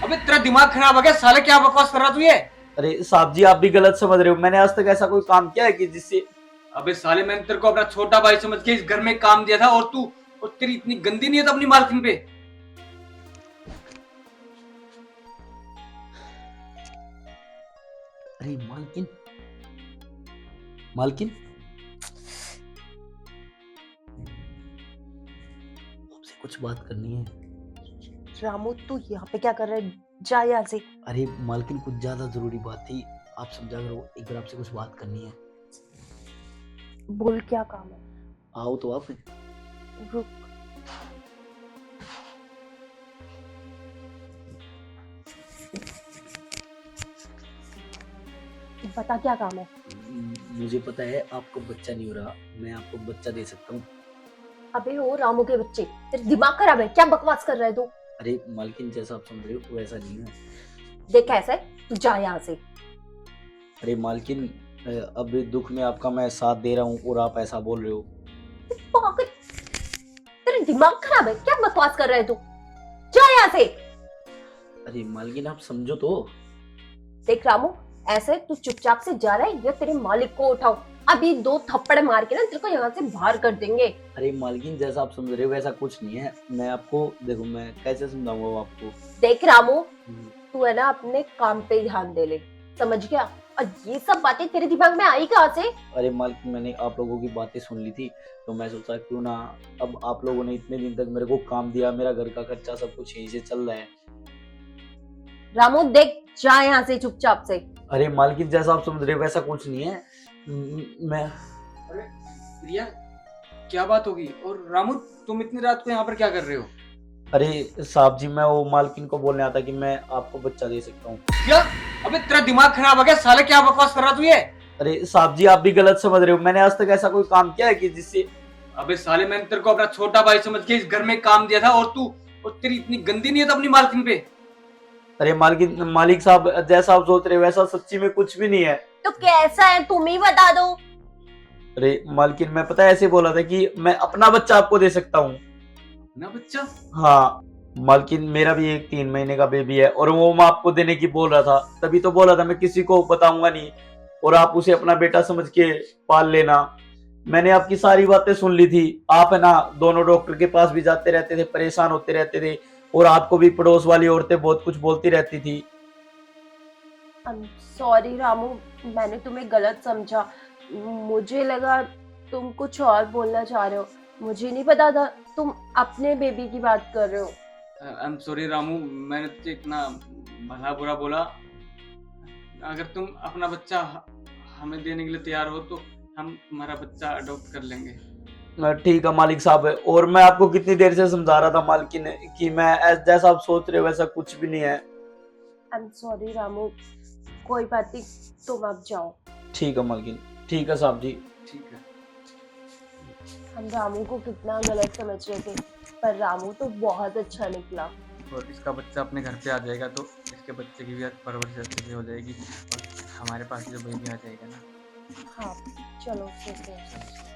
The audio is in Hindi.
अबे तेरा दिमाग खराब हो गया साले, क्या बकवास कर रहा तू ये? अरे साहब जी, आप भी गलत समझ रहे हो। मैंने आज तक ऐसा कोई काम किया है कि जिससे। अबे साले, मैंने तेरे को अपना छोटा भाई समझ के इस घर में काम दिया था, और तेरी इतनी गंदी नीयत अपनी मालकिन पे। अरे मालकिन, मालकिन आपसे कुछ बात करनी है। रामू, तू यहाँ पे क्या कर रहा है? जा यहाँ से। अरे मालकिन, कुछ ज्यादा जरूरी बात थी, आप समझा करो। एक बार आपसे कुछ बात करनी है। बोल, क्या काम है? आओ तो आप। रुक। बता, क्या काम है? मुझे पता है आपको बच्चा नहीं हो रहा, मैं आपको बच्चा दे सकता हूँ। अबे ओ रामू के बच्चे, तेरे दिमाग खराब है क्या? बकवास कर रहा है तू। अरे मालकिन, जैसा आप समझ रहे हो वैसा नहीं है। देख कैसा है, तू जा यहाँ से। अरे मालकिन, अब दुख में आपका मैं साथ दे रहा हूँ और आप ऐसा बोल रहे हो। पागल, तेरे दिमाग खराब है क्या? बकवास कर रहा है तू। जा यहाँ से। अरे मालकिन, आप समझो तो। देख रामू, ऐसे तू चुपचाप से जा रहा है या तेरे मालिक को उठाओ? अभी 2 थप्पड़ मार के ना तेरे को यहाँ से बाहर कर देंगे। अरे मालकिन, जैसा आप समझ रहे हो वैसा कुछ नहीं है। मैं आपको देखो, मैं कैसे समझाऊंगा आपको। देख रामू, तू है ना अपने काम पे ध्यान दे ले, समझ गया? और ये सब बातें तेरे दिमाग में आई कहाँ से? अरे मालकिन, मैंने आप लोगों की बातें सुन ली थी, तो मैं सोचा क्यों ना, अब आप लोगों ने इतने दिन तक मेरे को काम दिया, मेरा घर का खर्चा सब कुछ यहीं से चल रहा है। रामू देख, जा यहाँ से चुपचाप से। अरे मालकिन, जैसा आप समझ रहे हो वैसा कुछ नहीं है। मैं अरे प्रिया, क्या बात होगी? और रामू, तुम इतनी रात को यहाँ पर क्या कर रहे हो? अरे साहब जी, मैं वो मालकिन को बोलने आता कि मैं आपको बच्चा दे सकता हूँ। क्या? अबे तेरा दिमाग खराब हो गया साले, क्या बकवास कर रहा तू ये? अरे साहब जी, आप भी गलत समझ रहे हो। मैंने आज तक ऐसा कोई काम किया है कि जिससे। अबे साले, मैंने तेरे को अपना छोटा भाई समझ के इस घर में काम दिया था, और तेरी इतनी गंदी नीयत अपनी मालकिन पे। अरे मालकिन, मालिक साहब, जैसा आप सोच रहे हो वैसा सच्ची में कुछ भी नहीं है। तो कैसा है तुम ही बता दो। अरे मालकिन, मैं पता है ऐसे बोला था कि मैं अपना बच्चा आपको दे सकता हूँ। ना बच्चा? हाँ मालकिन, मेरा भी एक 3 महीने का बेबी है और वो मैं आपको देने की बोल रहा था। तभी तो बोला था मैं किसी को बताऊंगा नहीं, और आप उसे अपना बेटा समझ के पाल लेना। मैंने आपकी सारी बातें सुन ली थी। आप है ना, दोनों डॉक्टर के पास भी जाते रहते थे, परेशान होते रहते थे, और आपको भी पड़ोस वाली औरतें बहुत कुछ बोलती रहती थी। सॉरी रामू, मैंने तुम्हें गलत समझा। मुझे लगा तुम कुछ और बोलना चाह रहे हो। मुझे नहीं पता था तुम अपने बेबी की बात कर रहे हो। आई एम सॉरी रामू, मैंने तुझे इतना भला बुरा बोला। अगर तुम अपना बच्चा हमें देने के लिए तैयार हो तो हम तुम्हारा बच्चा अडॉप्ट कर लेंगे। ठीक है मालिक साहब। और मैं आपको कितनी देर से समझा रहा था मालकिन कि मैं जैसा आप सोच रहे हो वैसा कुछ भी नहीं है। आई एम सॉरी रामू, कोई बात नहीं, तुम अब जाओ। ठीक है मालकिन, ठीक है साहब जी। ठीक है। हम रामू को कितना गलत समझ रहे थे, पर रामू तो बहुत अच्छा निकला। और इसका बच्चा अपने घर पे आ जाएगा तो इसके बच्चे की भी परवरिश अच्छे से हो जाएगी, और हमारे पास जो बेबी आ जाएगा ना। हाँ, चलो फिर।